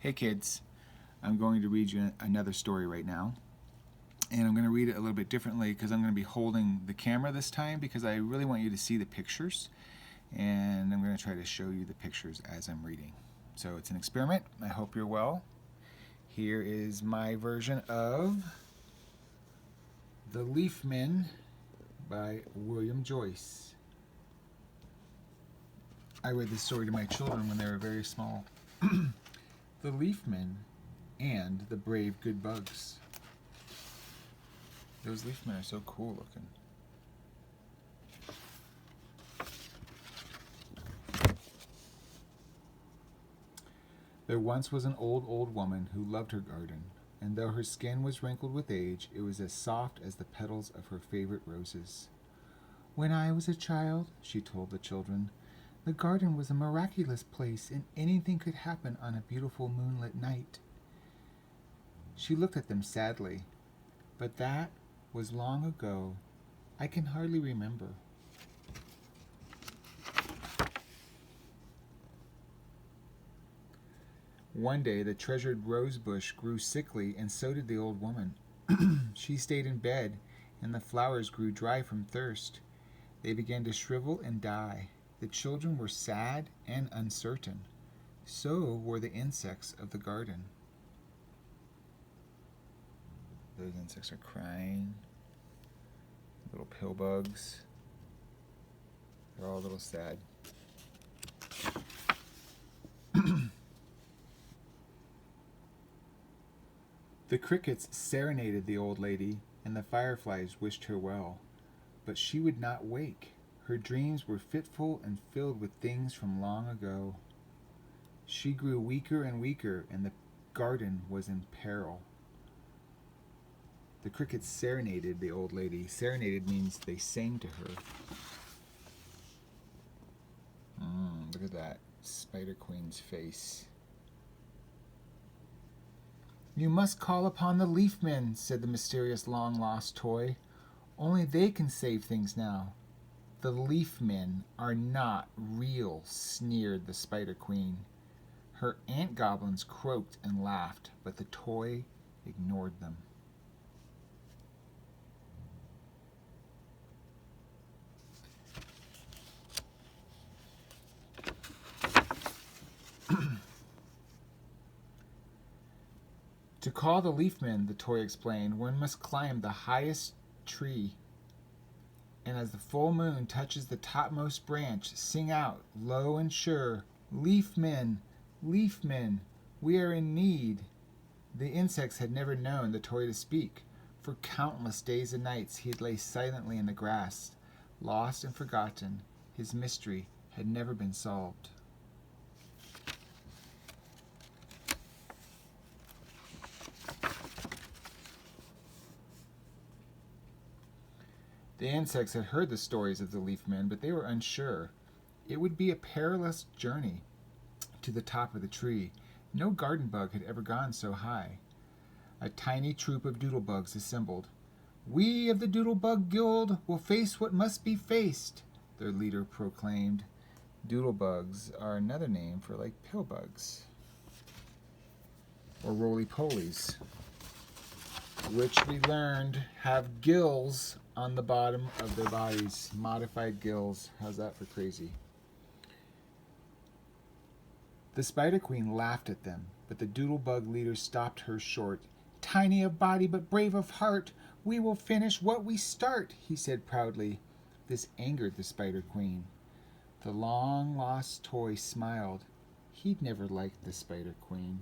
Hey kids, I'm going to read you another story right now. And I'm going to read it a little bit differently because I'm going to be holding the camera this time because I really want you to see the pictures. And I'm going to try to show you the pictures as I'm reading. So it's an experiment. I hope you're well. Here is my version of The Leafmen by William Joyce. I read this story to my children when they were very small. The Leafmen and the Brave Good Bugs. Those leafmen are so cool looking. There once was an old woman who loved her garden, and though her skin was wrinkled with age, it was as soft as the petals of her favorite roses. When I was a child, she told the children, the garden was a miraculous place, and anything could happen on a beautiful moonlit night. She looked at them sadly. But that was long ago. I can hardly remember. One day the treasured rose bush grew sickly, and so did the old woman. She stayed in bed, and the flowers grew dry from thirst. They began to shrivel and die. The children were sad and uncertain. So were the insects of the garden. Those insects are crying. Little pill bugs. They're all a little sad. The crickets serenaded the old lady, and the fireflies wished her well. But she would not wake. Her dreams were fitful and filled with things from long ago. She grew weaker and weaker, and the garden was in peril. The crickets serenaded the old lady. Serenaded means they sang to her. Look at that Spider Queen's face. You must call upon the leafmen, said the mysterious long-lost toy. Only they can save things now. The leafmen are not real, sneered the Spider Queen. Her ant goblins croaked and laughed, but the toy ignored them. To call the leafmen, the toy explained, one must climb the highest tree. And as the full moon touches the topmost branch, sing out, low and sure, leafmen, leafmen, we are in need. The insects had never known the toy to speak. For countless days and nights he had lay silently in the grass, lost and forgotten. His mystery had never been solved. The insects had heard the stories of the leafmen, but they were unsure. It would be a perilous journey to the top of the tree. No garden bug had ever gone so high. A tiny troop of doodlebugs assembled. We of the Doodlebug Guild will face what must be faced, their leader proclaimed. Doodlebugs are another name for like pill bugs. Or roly-polies, which we learned have gills on the bottom of their bodies. Modified gills. How's that for crazy? The Spider Queen laughed at them, but the Doodlebug leader stopped her short. Tiny of body but brave of heart, we will finish what we start, he said proudly. This angered the Spider Queen. The long-lost toy smiled. He'd never liked the Spider Queen.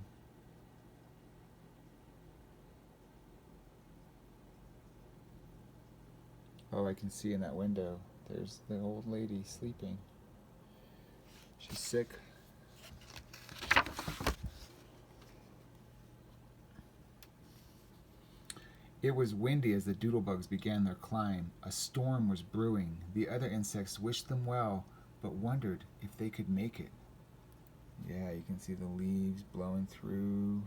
Oh, I can see in that window. There's the old lady sleeping. She's sick. It was windy as the doodlebugs began their climb. A storm was brewing. The other insects wished them well, but wondered if they could make it. Yeah, you can see the leaves blowing through.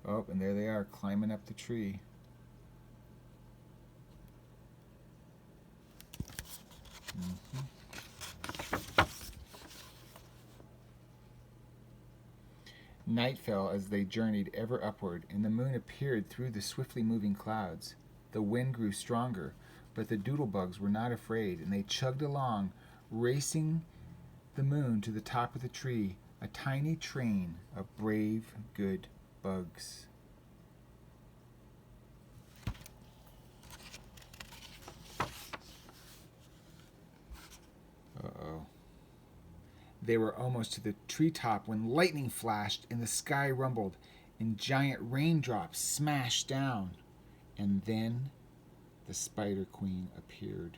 Oh, and there they are, climbing up the tree. Night fell as they journeyed ever upward, and the moon appeared through the swiftly moving clouds. The wind grew stronger, but the doodlebugs were not afraid, and they chugged along, racing the moon to the top of the tree, a tiny train of brave, good bugs. Uh-oh. They were almost to the treetop when lightning flashed and the sky rumbled and giant raindrops smashed down. And then the Spider Queen appeared.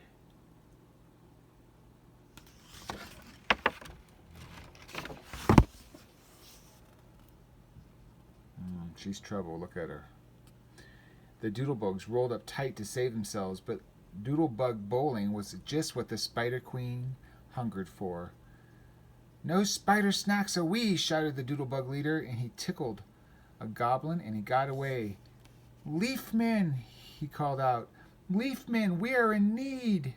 She's trouble. Look at her. The doodlebugs rolled up tight to save themselves, but doodlebug bowling was just what the Spider Queen hungered for. "No spider snacks a wee," shouted the doodlebug leader, and he tickled a goblin and he got away. "Leafmen," he called out. "Leafmen, we are in need."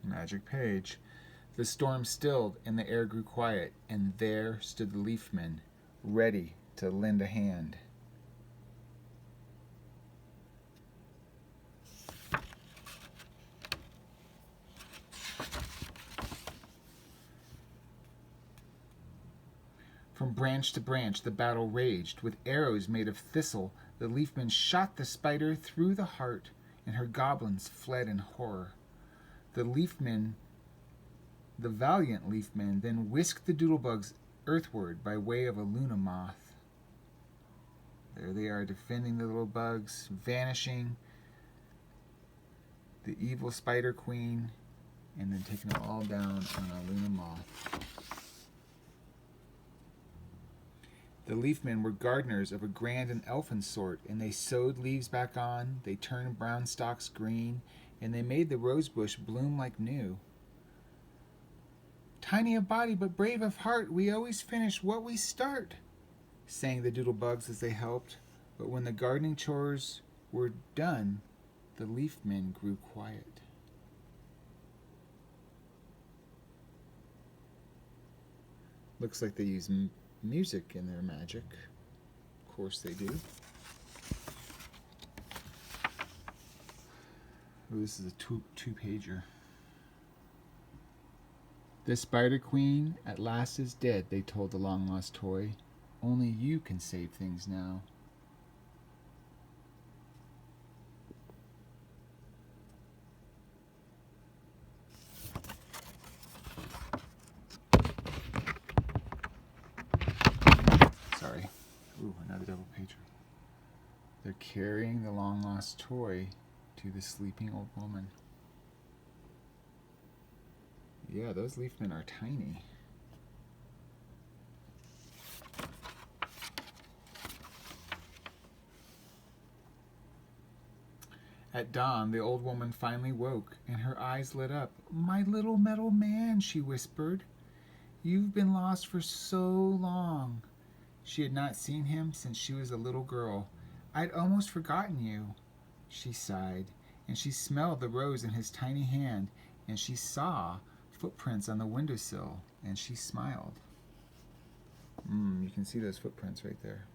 Magic page. The storm stilled and the air grew quiet, and there stood the leafmen, ready to lend a hand. From branch to branch the battle raged. With arrows made of thistle, the leafmen shot the spider through the heart, and her goblins fled in horror. The valiant leafmen then whisked the doodlebugs earthward by way of a Luna moth. There they are, defending the little bugs, vanishing the evil Spider Queen, and then taking them all down on a Luna moth. The leafmen were gardeners of a grand and elfin sort, and they sewed leaves back on, they turned brown stalks green, and they made the rosebush bloom like new. "Tiny of body but brave of heart, we always finish what we start," sang the doodlebugs as they helped. But when the gardening chores were done, the leafmen grew quiet. Looks like they use music in their magic. Of course they do. Oh, this is a two-pager. "The Spider Queen at last is dead," they told the long-lost toy. "Only you can save things now." Sorry. Ooh, another double pager. They're carrying the long-lost toy to the sleeping old woman. Yeah, those leafmen are tiny. At dawn, the old woman finally woke, and her eyes lit up. "My little metal man," she whispered. "You've been lost for so long." She had not seen him since she was a little girl. "I'd almost forgotten you." She sighed, and she smelled the rose in his tiny hand, and she saw footprints on the windowsill, and she smiled. You can see those footprints right there.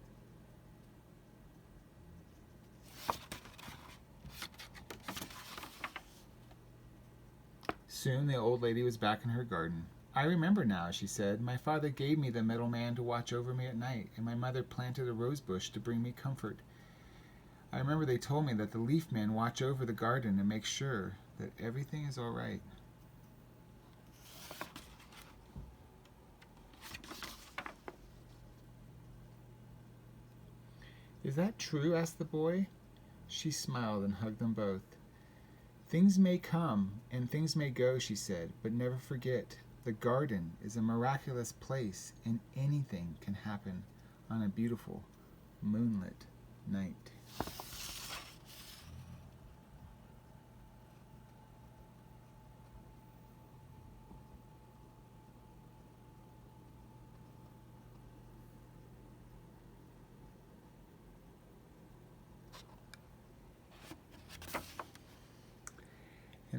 Soon the old lady was back in her garden. "I remember now," she said. "My father gave me the metal man to watch over me at night, and my mother planted a rose bush to bring me comfort. I remember they told me that the leaf men watch over the garden and make sure that everything is all right." "Is that true?" asked the boy. She smiled and hugged them both. "Things may come and things may go," she said, "but never forget, the garden is a miraculous place and anything can happen on a beautiful moonlit night."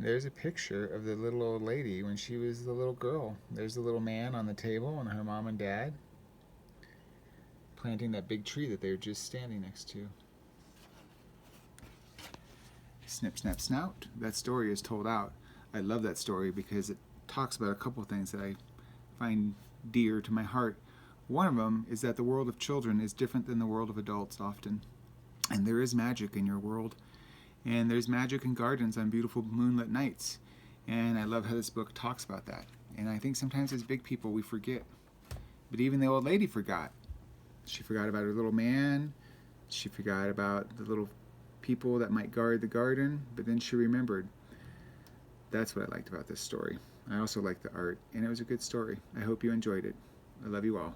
there's a picture of the little old lady when she was the little girl. There's the little man on the table and her mom and dad planting that big tree that they were just standing next to. Snip, snap, snout. That story is told out. I love that story because it talks about a couple of things that I find dear to my heart. One of them is that the world of children is different than the world of adults often. And there is magic in your world. And there's magic in gardens on beautiful moonlit nights. And I love how this book talks about that. And I think sometimes as big people we forget. But even the old lady forgot. She forgot about her little man. She forgot about the little people that might guard the garden. But then she remembered. That's what I liked about this story. I also liked the art. And it was a good story. I hope you enjoyed it. I love you all.